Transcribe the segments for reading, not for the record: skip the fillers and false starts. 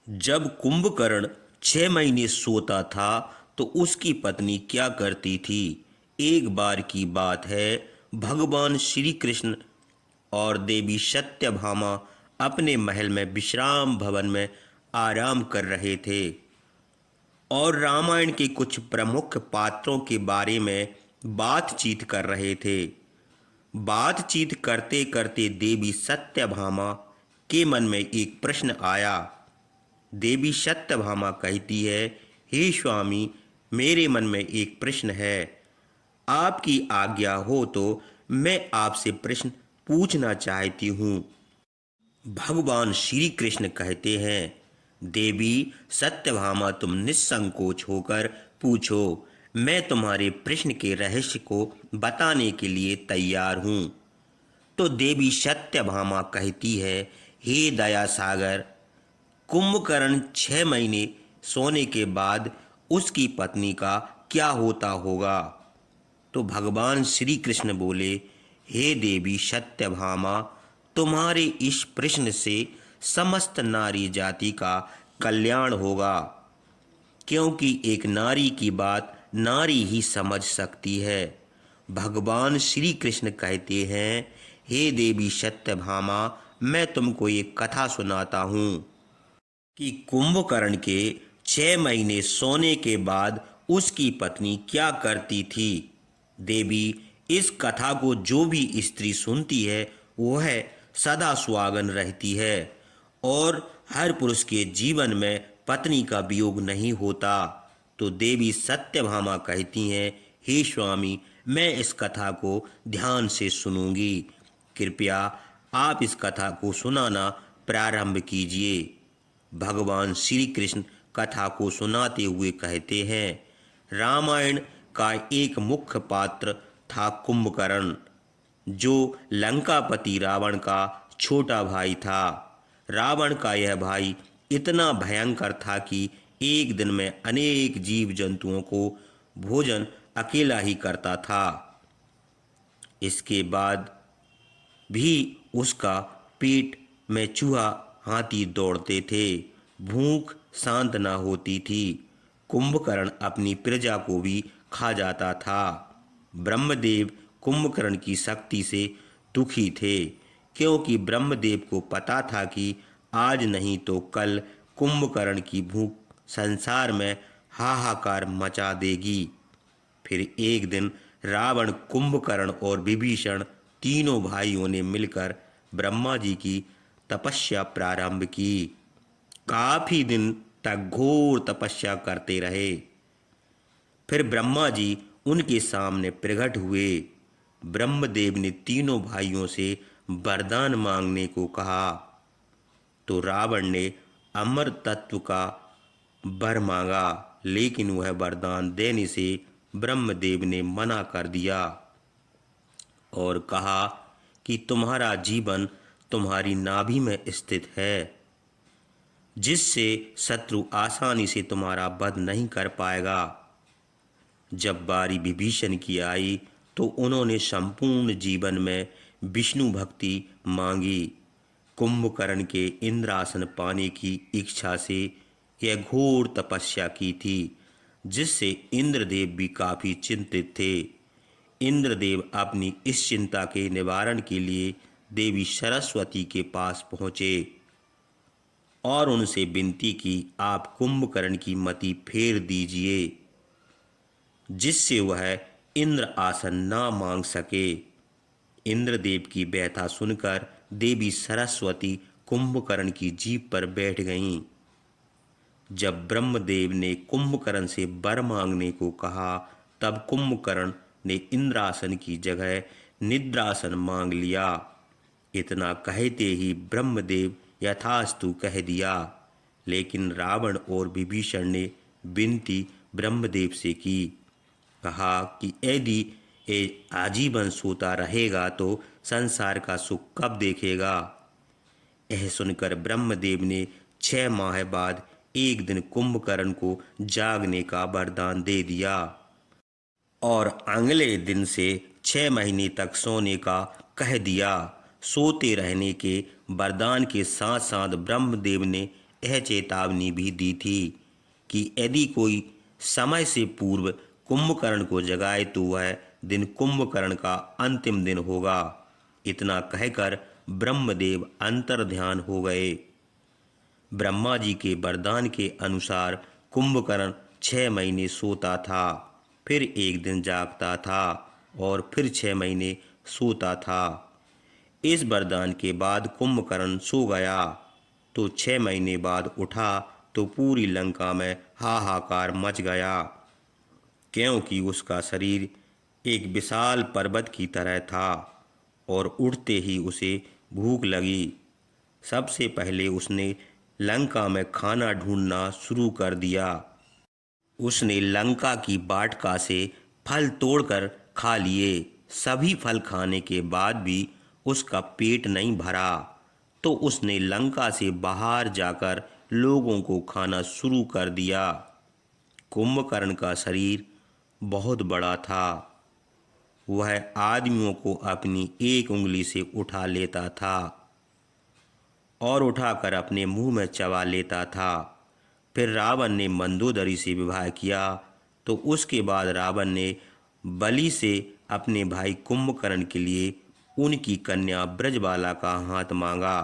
जब कुंभकर्ण 6 महीने सोता था तो उसकी पत्नी क्या करती थी। एक बार की बात है, भगवान श्री कृष्ण और देवी सत्यभामा अपने महल में विश्राम भवन में आराम कर रहे थे और रामायण के कुछ प्रमुख पात्रों के बारे में बातचीत कर रहे थे। बातचीत करते करते देवी सत्यभामा के मन में एक प्रश्न आया। देवी सत्यभामा कहती है, हे स्वामी, मेरे मन में एक प्रश्न है। आपकी आज्ञा हो तो मैं आपसे प्रश्न पूछना चाहती हूँ। भगवान श्री कृष्ण कहते हैं, देवी सत्यभामा, तुम निस्संकोच होकर पूछो। मैं तुम्हारे प्रश्न के रहस्य को बताने के लिए तैयार हूँ। तो देवी सत्यभामा कहती है, हे दया सागर, कुंभकर्ण 6 महीने सोने के बाद उसकी पत्नी का क्या होता होगा। तो भगवान श्री कृष्ण बोले, हे देवी सत्यभामा, तुम्हारे इस प्रश्न से समस्त नारी जाति का कल्याण होगा, क्योंकि एक नारी की बात नारी ही समझ सकती है। भगवान श्री कृष्ण कहते हैं, हे देवी सत्यभामा, मैं तुमको एक कथा सुनाता हूँ कि कुंभकर्ण के 6 महीने सोने के बाद उसकी पत्नी क्या करती थी। देवी, इस कथा को जो भी स्त्री सुनती है वह सदा सुहागन रहती है और हर पुरुष के जीवन में पत्नी का वियोग नहीं होता। तो देवी सत्यभामा कहती हैं, हे स्वामी, मैं इस कथा को ध्यान से सुनूंगी। कृपया आप इस कथा को सुनाना प्रारंभ कीजिए। भगवान श्री कृष्ण कथा को सुनाते हुए कहते हैं, रामायण का एक मुख्य पात्र था कुंभकर्ण, जो लंकापति रावण का छोटा भाई था। रावण का यह भाई इतना भयंकर था कि एक दिन में अनेक जीव जंतुओं को भोजन अकेला ही करता था। इसके बाद भी उसका पेट में चूहा हाथी दौड़ते थे। भूख शांत न होती थी। कुंभकर्ण अपनी प्रजा को भी खा जाता था। ब्रह्मदेव कुंभकर्ण की शक्ति से दुखी थे, क्योंकि ब्रह्मदेव को पता था कि आज नहीं तो कल कुंभकर्ण की भूख संसार में हाहाकार मचा देगी। फिर एक दिन रावण, कुंभकर्ण और विभीषण तीनों भाइयों ने मिलकर ब्रह्मा जी की तपस्या प्रारंभ की। काफी दिन तक घोर तपस्या करते रहे। फिर ब्रह्मा जी उनके सामने प्रकट हुए। ब्रह्मदेव ने तीनों भाइयों से वरदान मांगने को कहा। तो रावण ने अमर तत्व का वर मांगा, लेकिन वह वरदान देने से ब्रह्मदेव ने मना कर दिया और कहा कि तुम्हारा जीवन तुम्हारी नाभि में स्थित है, जिससे शत्रु आसानी से तुम्हारा वध नहीं कर पाएगा। जब बारी विभीषण की आई तो उन्होंने संपूर्ण जीवन में विष्णु भक्ति मांगी। कुंभकर्ण के इंद्रासन पाने की इच्छा से यह घोर तपस्या की थी, जिससे इंद्रदेव भी काफी चिंतित थे। इंद्रदेव अपनी इस चिंता के निवारण के लिए देवी सरस्वती के पास पहुँचे और उनसे विनती की, आप कुंभकर्ण की मति फेर दीजिए, जिससे वह इंद्र आसन ना मांग सके। इंद्रदेव की व्यथा सुनकर देवी सरस्वती कुंभकर्ण की जीभ पर बैठ गईं। जब ब्रह्मदेव ने कुंभकर्ण से वर मांगने को कहा, तब कुंभकर्ण ने इंद्रासन की जगह निद्रासन मांग लिया। इतना कहते ही ब्रह्मदेव यथास्तु कह दिया, लेकिन रावण और विभीषण ने विनती ब्रह्मदेव से की। कहा कि यदि ये आजीवन सोता रहेगा तो संसार का सुख कब देखेगा। यह सुनकर ब्रह्मदेव ने 6 माह बाद एक दिन कुंभकर्ण को जागने का वरदान दे दिया और अगले दिन से 6 महीने तक सोने का कह दिया। सोते रहने के वरदान के साथ साथ ब्रह्मदेव ने यह चेतावनी भी दी थी कि यदि कोई समय से पूर्व कुंभकर्ण को जगाए तो वह दिन कुंभकर्ण का अंतिम दिन होगा। इतना कहकर ब्रह्मदेव अंतर्ध्यान हो गए। ब्रह्मा जी के वरदान के अनुसार कुंभकर्ण 6 महीने सोता था, फिर एक दिन जागता था और फिर 6 महीने सोता था। इस वरदान के बाद कुंभकर्ण सो गया तो 6 महीने बाद उठा तो पूरी लंका में हाहाकार मच गया, क्योंकि उसका शरीर एक विशाल पर्वत की तरह था और उठते ही उसे भूख लगी। सबसे पहले उसने लंका में खाना ढूंढना शुरू कर दिया। उसने लंका की वाटिका से फल तोड़कर खा लिए। सभी फल खाने के बाद भी उसका पेट नहीं भरा, तो उसने लंका से बाहर जाकर लोगों को खाना शुरू कर दिया। कुंभकर्ण का शरीर बहुत बड़ा था। वह आदमियों को अपनी एक उंगली से उठा लेता था और उठाकर अपने मुंह में चबा लेता था। फिर रावण ने मंदोदरी से विवाह किया तो उसके बाद रावण ने बलि से अपने भाई कुंभकर्ण के लिए उनकी कन्या ब्रजबाला का हाथ मांगा।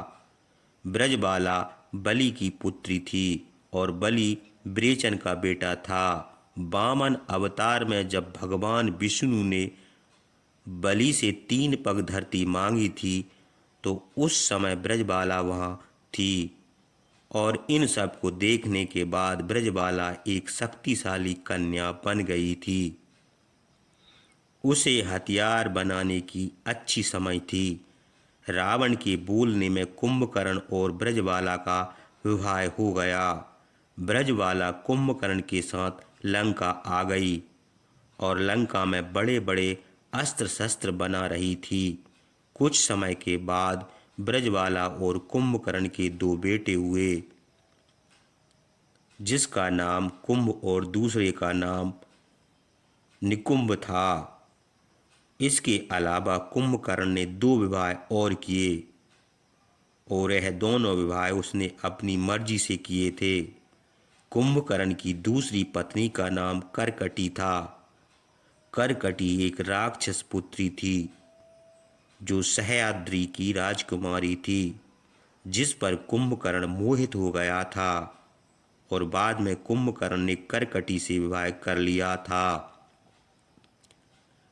ब्रजबाला बलि की पुत्री थी और बलि विरेचन का बेटा था। वामन अवतार में जब भगवान विष्णु ने बलि से 3 पग धरती मांगी थी तो उस समय ब्रजबाला वहाँ थी और इन सब को देखने के बाद ब्रजबाला एक शक्तिशाली कन्या बन गई थी। उसे हथियार बनाने की अच्छी समझ थी। रावण के बोलने में कुंभकर्ण और ब्रजबाला का विवाह हो गया। ब्रजबाला कुंभकर्ण के साथ लंका आ गई और लंका में बड़े बड़े अस्त्र शस्त्र बना रही थी। कुछ समय के बाद ब्रजबाला और कुंभकर्ण के 2 बेटे हुए, जिसका नाम कुंभ और दूसरे का नाम निकुंभ था। इसके अलावा कुंभकर्ण ने 2 विवाह और किए और यह दोनों विवाह उसने अपनी मर्जी से किए थे। कुंभकर्ण की दूसरी पत्नी का नाम करकटी था। करकटी एक राक्षस पुत्री थी जो सह्याद्री की राजकुमारी थी, जिस पर कुंभकर्ण मोहित हो गया था और बाद में कुंभकर्ण ने करकटी से विवाह कर लिया था।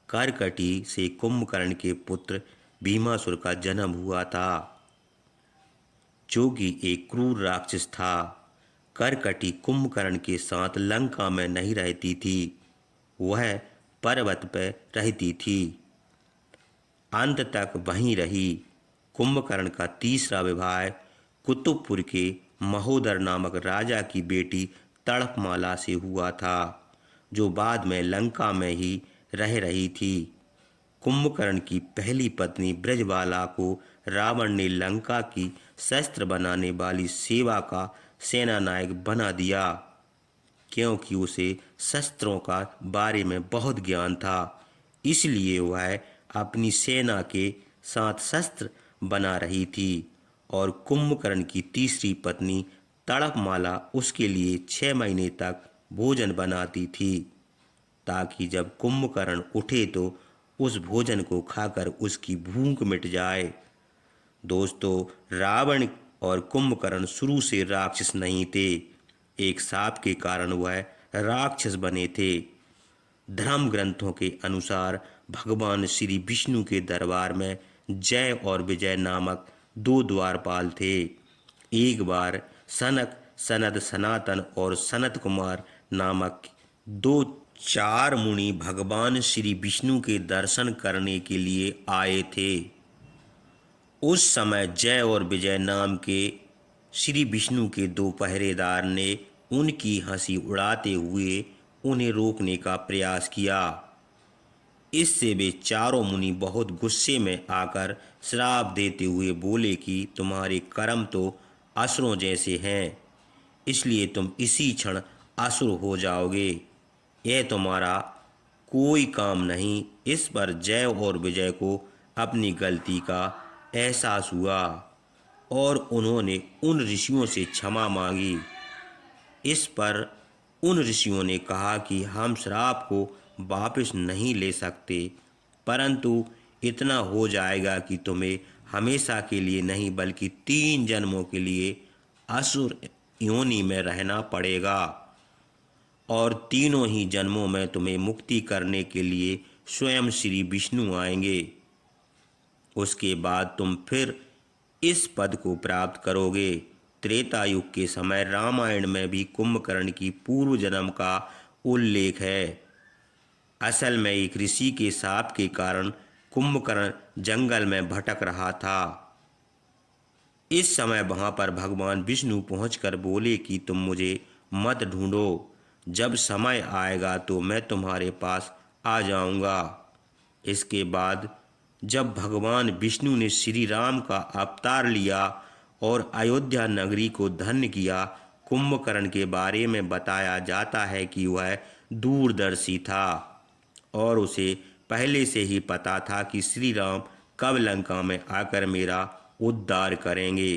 करकटी से कुंभकर्ण के पुत्र भीमासुर का जन्म हुआ था, जो कि एक क्रूर राक्षस था। करकटी कुंभकर्ण के साथ लंका में नहीं रहती थी, वह पर्वत पर रहती थी। अंत तक वहीं रही। कुंभकर्ण का तीसरा विवाह कुतुबपुर के महोदर नामक राजा की बेटी तड़पमाला से हुआ था, जो बाद में लंका में ही रह रही थी। कुंभकर्ण की पहली पत्नी ब्रजबाला को रावण ने लंका की शस्त्र बनाने वाली सेवा का सेनानायक बना दिया, क्योंकि उसे शस्त्रों का बारे में बहुत ज्ञान था। इसलिए वह अपनी सेना के साथ शस्त्र बना रही थी और कुंभकर्ण की तीसरी पत्नी तड़पमाला उसके लिए 6 महीने तक भोजन बनाती थी, ताकि जब कुंभकर्ण उठे तो उस भोजन को खाकर उसकी भूख मिट जाए। दोस्तों, रावण और कुंभकर्ण शुरू से राक्षस नहीं थे, एक शाप के कारण वह राक्षस बने थे। धर्म ग्रंथों के अनुसार भगवान श्री विष्णु के दरबार में जय और विजय नामक 2 द्वारपाल थे। एक बार सनक, सनद, सनातन और सनत कुमार नामक 2 4 मुनि भगवान श्री विष्णु के दर्शन करने के लिए आए थे। उस समय जय और विजय नाम के श्री विष्णु के 2 पहरेदार ने उनकी हंसी उड़ाते हुए उन्हें रोकने का प्रयास किया। इससे वे चारों मुनि बहुत गुस्से में आकर श्राप देते हुए बोले कि तुम्हारे कर्म तो असुरों जैसे हैं, इसलिए तुम इसी क्षण असुर हो जाओगे। यह तुम्हारा कोई काम नहीं। इस पर जय और विजय को अपनी गलती का एहसास हुआ और उन्होंने उन ऋषियों से क्षमा मांगी। इस पर उन ऋषियों ने कहा कि हम श्राप को वापस नहीं ले सकते, परंतु इतना हो जाएगा कि तुम्हें हमेशा के लिए नहीं बल्कि 3 जन्मों के लिए असुर योनि में रहना पड़ेगा, और तीनों ही जन्मों में तुम्हें मुक्ति करने के लिए स्वयं श्री विष्णु आएंगे। उसके बाद तुम फिर इस पद को प्राप्त करोगे। त्रेता युग के समय रामायण में भी कुंभकर्ण की पूर्व जन्म का उल्लेख है। असल में एक ऋषि के शाप के कारण कुंभकर्ण जंगल में भटक रहा था। इस समय वहां पर भगवान विष्णु पहुंचकर बोले कि तुम मुझे मत ढूंढो, जब समय आएगा तो मैं तुम्हारे पास आ जाऊंगा। इसके बाद जब भगवान विष्णु ने श्री राम का अवतार लिया और अयोध्या नगरी को धन्य किया, कुंभकर्ण के बारे में बताया जाता है कि वह दूरदर्शी था और उसे पहले से ही पता था कि श्री राम कब लंका में आकर मेरा उद्धार करेंगे,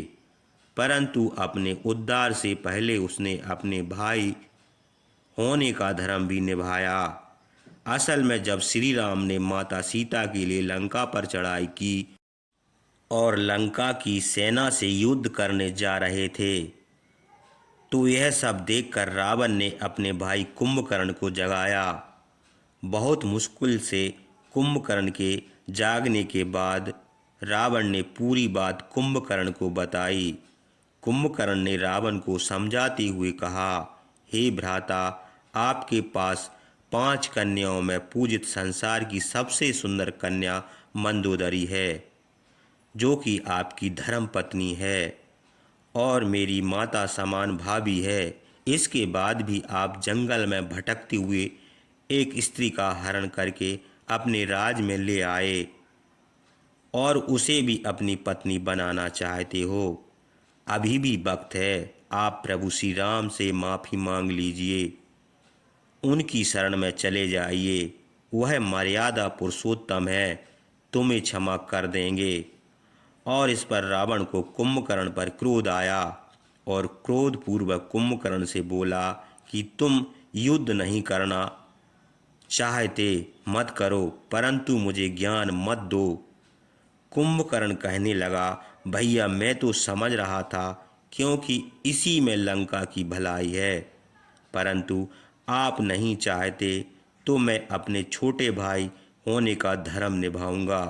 परंतु अपने उद्धार से पहले उसने अपने भाई होने का धर्म भी निभाया। असल में जब श्री राम ने माता सीता के लिए लंका पर चढ़ाई की और लंका की सेना से युद्ध करने जा रहे थे, तो यह सब देखकर रावण ने अपने भाई कुंभकर्ण को जगाया। बहुत मुश्किल से कुंभकर्ण के जागने के बाद रावण ने पूरी बात कुंभकर्ण को बताई। कुंभकर्ण ने रावण को समझाते हुए कहा, हे भ्राता, आपके पास 5 कन्याओं में पूजित संसार की सबसे सुंदर कन्या मंदोदरी है, जो कि आपकी धर्म पत्नी है और मेरी माता समान भाभी है। इसके बाद भी आप जंगल में भटकते हुए एक स्त्री का हरण करके अपने राज में ले आए और उसे भी अपनी पत्नी बनाना चाहते हो। अभी भी वक्त है, आप प्रभु श्री राम से माफ़ी मांग लीजिए, उनकी शरण में चले जाइए, वह मर्यादा पुरुषोत्तम है, तुम्हें क्षमा कर देंगे। और इस पर रावण को कुंभकर्ण पर क्रोध आया और क्रोधपूर्वक कुंभकर्ण से बोला कि तुम युद्ध नहीं करना चाहते मत करो, परंतु मुझे ज्ञान मत दो। कुंभकर्ण कहने लगा, भैया मैं तो समझ रहा था क्योंकि इसी में लंका की भलाई है, परंतु आप नहीं चाहते तो मैं अपने छोटे भाई होने का धर्म निभाऊंगा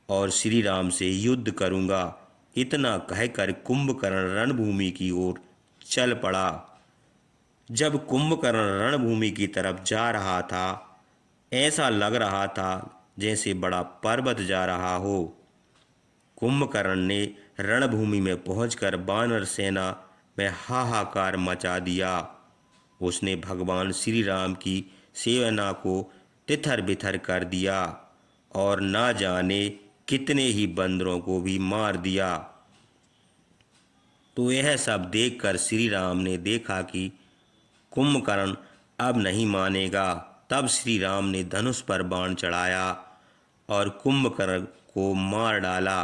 और श्री राम से युद्ध करूंगा। इतना कहकर कुंभकर्ण रणभूमि की ओर चल पड़ा। जब कुंभकर्ण रणभूमि की तरफ जा रहा था, ऐसा लग रहा था जैसे बड़ा पर्वत जा रहा हो। कुंभकर्ण ने रणभूमि में पहुंचकर वानर सेना में हाहाकार मचा दिया। उसने भगवान श्री राम की सेना को तितर बितर कर दिया और ना जाने कितने ही बंदरों को भी मार दिया। तो यह सब देखकर श्री राम ने देखा कि कुंभकर्ण अब नहीं मानेगा। तब श्री राम ने धनुष पर बाण चढ़ाया और कुंभकर्ण को मार डाला।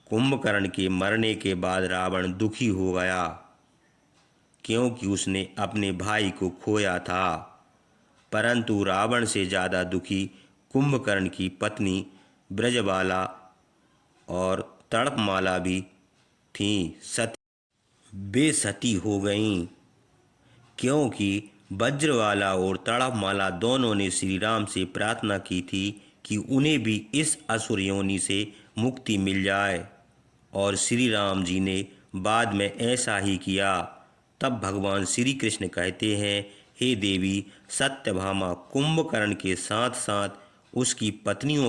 कुंभकर्ण के मरने के बाद रावण दुखी हो गया, क्योंकि उसने अपने भाई को खोया था, परंतु रावण से ज़्यादा दुखी कुंभकर्ण की पत्नी ब्रजबाला और तड़पमाला भी थीं। वे सती हो गईं, क्योंकि वज्रवाला और तड़पमाला दोनों ने श्री राम से प्रार्थना की थी कि उन्हें भी इस असुर योनि से मुक्ति मिल जाए, और श्री राम जी ने बाद में ऐसा ही किया। तब भगवान श्री कृष्ण कहते हैं, हे देवी सत्यभामा, कुंभकर्ण के साथ साथ उसकी पत्नियों